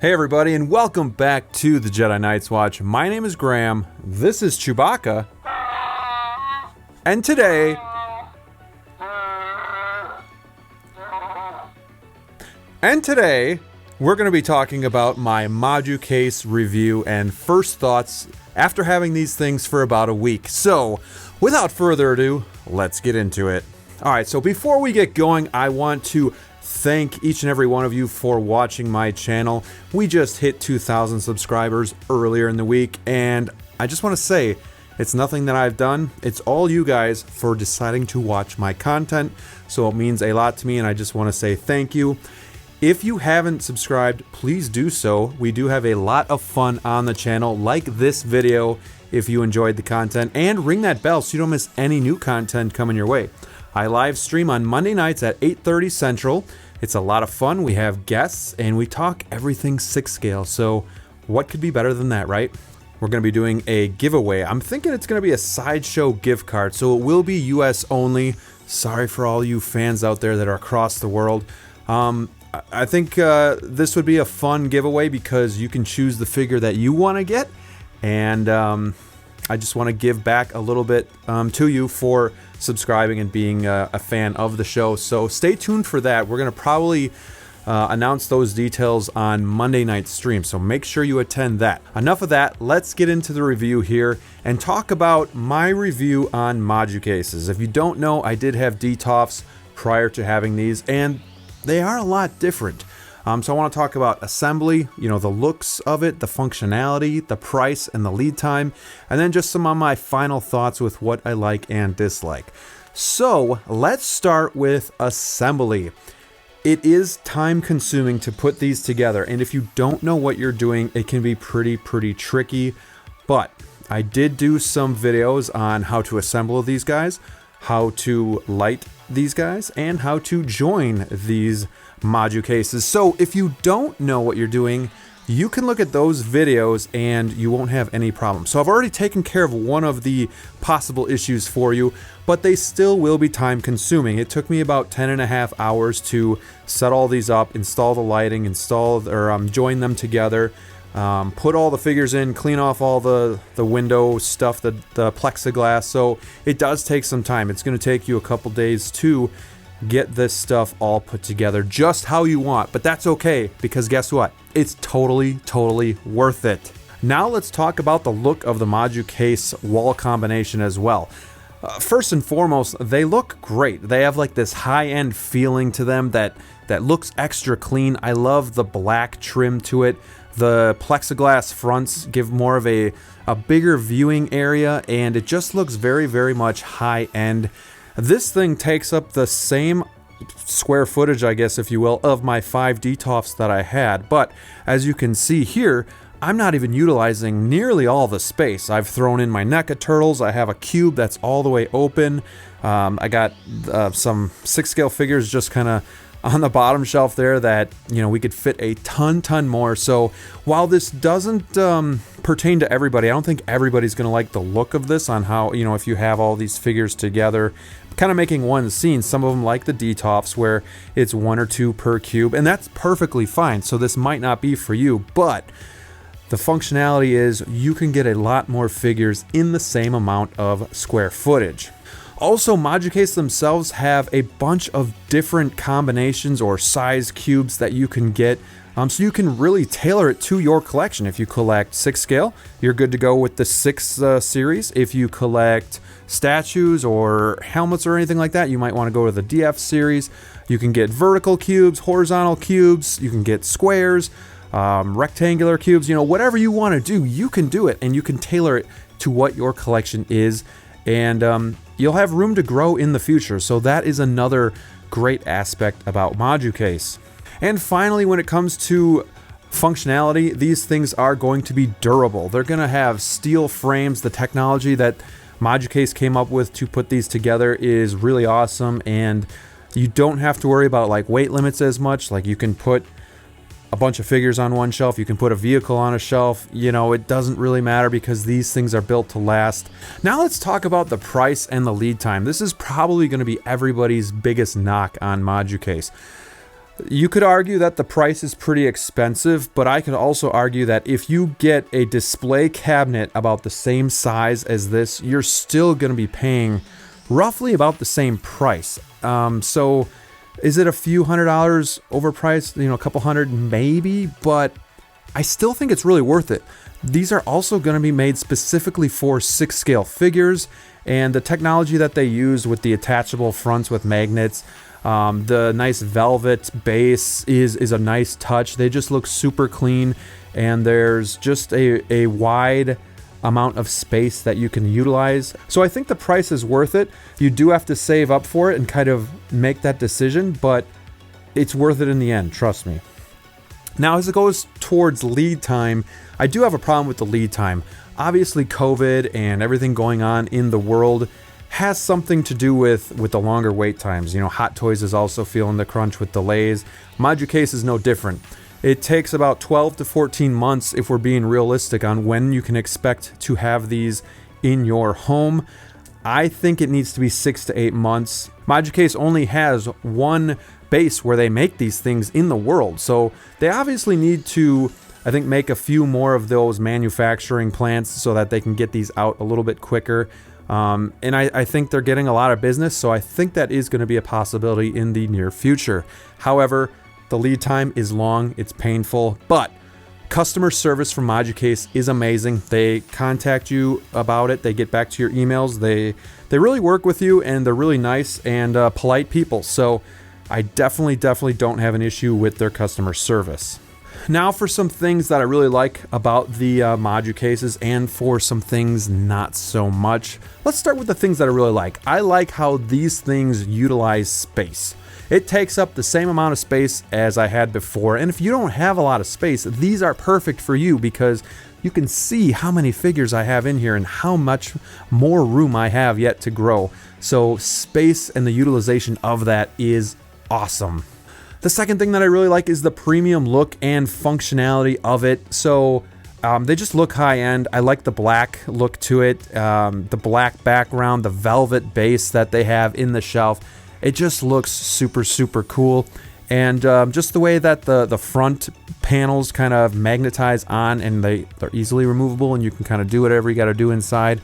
Hey everybody, and welcome back to the Jedi Knights Watch. My name is Graham, this is Chewbacca, and today we're going to be talking about my Moducase review and first thoughts after having these things for about a week. So, without further ado, let's get into it. Alright, so before we get going, I want to thank each and every one of you for watching my channel. We just hit 2,000 subscribers earlier in the week, and I just want to say, it's nothing that I've done. It's all you guys for deciding to watch my content, so it means a lot to me, and I just want to say thank you. If you haven't subscribed, please do so. We do have a lot of fun on the channel, like this video if you enjoyed the content, and ring that bell so you don't miss any new content coming your way. I live stream on Monday nights at 8:30 Central. It's a lot of fun. We have guests and we talk everything 6 scale. So what could be better than that, right? We're going to be doing a giveaway. I'm thinking it's going to be a Sideshow gift card. So it will be US only. Sorry for all you fans out there that are across the world. I think this would be a fun giveaway because you can choose the figure that you want to get. And I just want to give back a little bit to you for subscribing and being a fan of the show. So stay tuned for that. We're going to probably announce those details on Monday night stream, so make sure you attend that. Enough of that, let's get into the review here and talk about my review on Moducases. If you don't know, I did have DTOFs prior to having these, and they are a lot different. So I want to talk about assembly, the looks of it, the functionality, the price, and the lead time, and then just some of my final thoughts with what I like and dislike. So let's start with assembly. It is time consuming to put these together, and if you don't know what you're doing, it can be pretty tricky, but I did do some videos on how to assemble these guys, how to light these guys, and how to join these Moducases. So if you don't know what you're doing, you can look at those videos and you won't have any problem. So I've already taken care of one of the possible issues for you, but they still will be time consuming. It took me about 10.5 hours to set all these up, install the lighting, join them together, put all the figures in, clean off all the window stuff, the plexiglass. So it does take some time. It's going to take you a couple days to get this stuff all put together just how you want, but that's okay because guess what? It's totally worth it. Now let's talk about the look of the Moducase wall combination as well. First and foremost, they look great. They have like this high-end feeling to them that looks extra clean. I love the black trim to it. The plexiglass fronts give more of a bigger viewing area, and it just looks very much high-end. This thing takes up the same square footage, I guess, if you will, of my 5 DTOFs that I had, but as you can see here, I'm not even utilizing nearly all the space. I've thrown in my NECA turtles. I have a cube that's all the way open. I got some 6 scale figures just kind of on the bottom shelf there that, we could fit a ton more. So while this doesn't pertain to everybody, I don't think everybody's going to like the look of this on how, if you have all these figures together, kind of making one scene. Some of them like the DTOFs where it's 1 or 2 per cube, and that's perfectly fine. So this might not be for you, but the functionality is you can get a lot more figures in the same amount of square footage. Also, Moducase themselves have a bunch of different combinations or size cubes that you can get, so you can really tailor it to your collection. If you collect 6 scale, you're good to go with the 6 series. If you collect statues or helmets or anything like that, you might want to go to the DF series. You can get vertical cubes, horizontal cubes, you can get squares, rectangular cubes, whatever you want to do, you can do it, and you can tailor it to what your collection is, and you'll have room to grow in the future. So that is another great aspect about Moducase. And finally, when it comes to functionality, these things are going to be durable. They're going to have steel frames. The technology that Moducase came up with to put these together is really awesome, and you don't have to worry about like weight limits as much. Like, you can put a bunch of figures on one shelf, you can put a vehicle on a shelf, it doesn't really matter because these things are built to last. Now let's talk about the price and the lead time. This is probably going to be everybody's biggest knock on Moducase. You could argue that the price is pretty expensive, but I could also argue that if you get a display cabinet about the same size as this, you're still going to be paying roughly about the same price. So is it a few $100s overpriced? A couple hundred maybe, but I still think it's really worth it. These are also going to be made specifically for 6 scale figures, and the technology that they use with the attachable fronts with magnets, the nice velvet base is a nice touch. They just look super clean, and there's just a wide amount of space that you can utilize. So I think the price is worth it. You do have to save up for it and kind of make that decision, but it's worth it in the end, trust me. Now, as it goes towards lead time, I do have a problem with the lead time. Obviously, COVID and everything going on in the world has something to do with the longer wait times. Hot Toys is also feeling the crunch with delays. Moducase is no different. It takes about 12 to 14 months if we're being realistic on when you can expect to have these in your home. I think it needs to be 6 to 8 months. Moducase only has one base where they make these things in the world, so they obviously need to, I think, make a few more of those manufacturing plants so that they can get these out a little bit quicker. And I think they're getting a lot of business, so I think that is going to be a possibility in the near future. However, the lead time is long, it's painful, but customer service from Moducase is amazing. They contact you about it, they get back to your emails, they really work with you, and they're really nice and polite people. So I definitely don't have an issue with their customer service. Now for some things that I really like about the Moducases, and for some things not so much. Let's start with the things that I really like. I like how these things utilize space. It takes up the same amount of space as I had before, and if you don't have a lot of space, these are perfect for you because you can see how many figures I have in here and how much more room I have yet to grow. So space and the utilization of that is awesome. The second thing that I really like is the premium look and functionality of it. So they just look high-end. I like the black look to it, the black background, the velvet base that they have in the shelf. It just looks super cool. And just the way that the front panels kind of magnetize on, and they're easily removable, and you can kind of do whatever you got to do inside,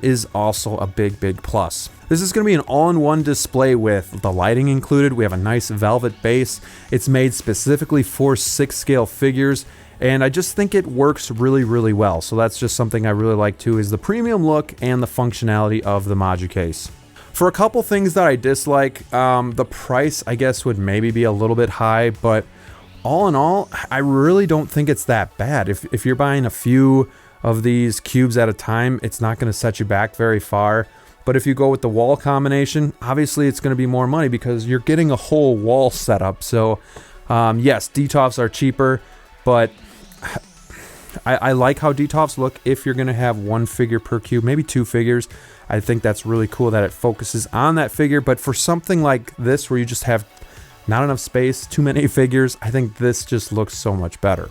is also a big plus. This is going to be an all-in-one display with the lighting included. We have a nice velvet base. It's made specifically for 6 scale figures, and I just think it works really well. So that's just something I really like too, is the premium look and the functionality of the Moducase. For a couple things that I dislike, the price I guess would maybe be a little bit high, but all in all, I really don't think it's that bad. If you're buying a few of these cubes at a time, it's not going to set you back very far. But if you go with the wall combination, obviously it's going to be more money because you're getting a whole wall setup. So yes, DTOFs are cheaper, but I like how DTOFs look if you're going to have 1 figure per cube, maybe 2 figures. I think that's really cool that it focuses on that figure. But for something like this where you just have not enough space, too many figures, I think this just looks so much better.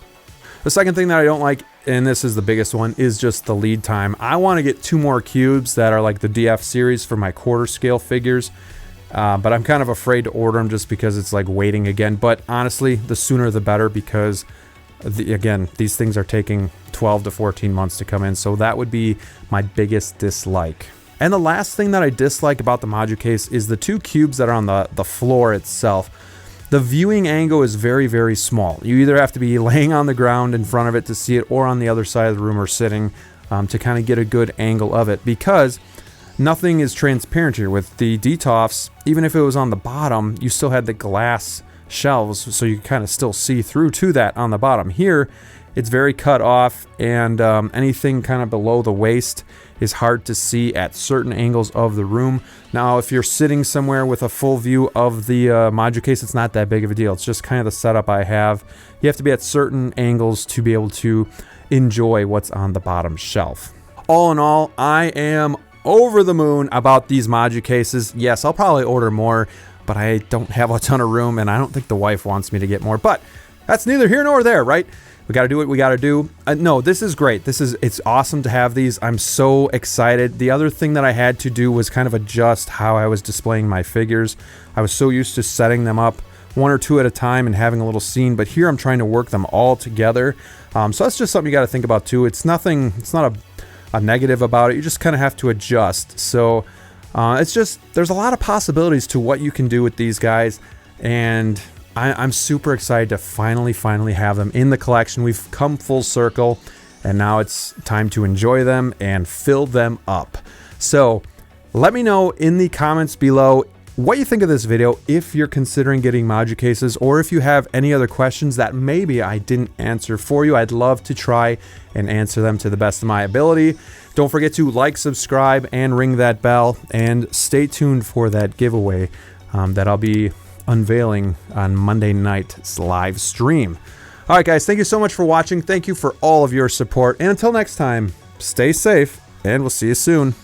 The second thing that I don't like, and this is the biggest one, is just the lead time. I want to get 2 more cubes that are like the DF series for my quarter scale figures, but I'm kind of afraid to order them just because it's like waiting again. But honestly, the sooner the better, because again, these things are taking 12 to 14 months to come in, so that would be my biggest dislike. And the last thing that I dislike about the Moducase is the 2 cubes that are on the floor itself. The viewing angle is very small. You either have to be laying on the ground in front of it to see it, or on the other side of the room or sitting to kind of get a good angle of it, because nothing is transparent here. With the DTOFs, even if it was on the bottom, you still had the glass shelves, so you kind of still see through to that on the bottom. Here, it's very cut off, and anything kind of below the waist is hard to see at certain angles of the room. Now, if you're sitting somewhere with a full view of the Moducase, it's not that big of a deal. It's just kind of the setup I have. You have to be at certain angles to be able to enjoy what's on the bottom shelf. All in all, I am over the moon about these Moducases. Yes, I'll probably order more, but I don't have a ton of room, and I don't think the wife wants me to get more. But that's neither here nor there, right? We got to do what we got to do. No, this is great. It's awesome to have these. I'm so excited. The other thing that I had to do was kind of adjust how I was displaying my figures. I was so used to setting them up one or two at a time and having a little scene, but here I'm trying to work them all together. So that's just something you got to think about too. It's not a negative about it. You just kind of have to adjust. So it's just, there's a lot of possibilities to what you can do with these guys, and I'm super excited to finally have them in the collection. We've come full circle, and now it's time to enjoy them and fill them up. So let me know in the comments below what you think of this video, if you're considering getting Moducases, or if you have any other questions that maybe I didn't answer for you. I'd love to try and answer them to the best of my ability. Don't forget to like, subscribe, and ring that bell, and stay tuned for that giveaway that I'll be unveiling on Monday night's live stream. All right, guys, thank you so much for watching. Thank you for all of your support, and until next time, stay safe, and we'll see you soon.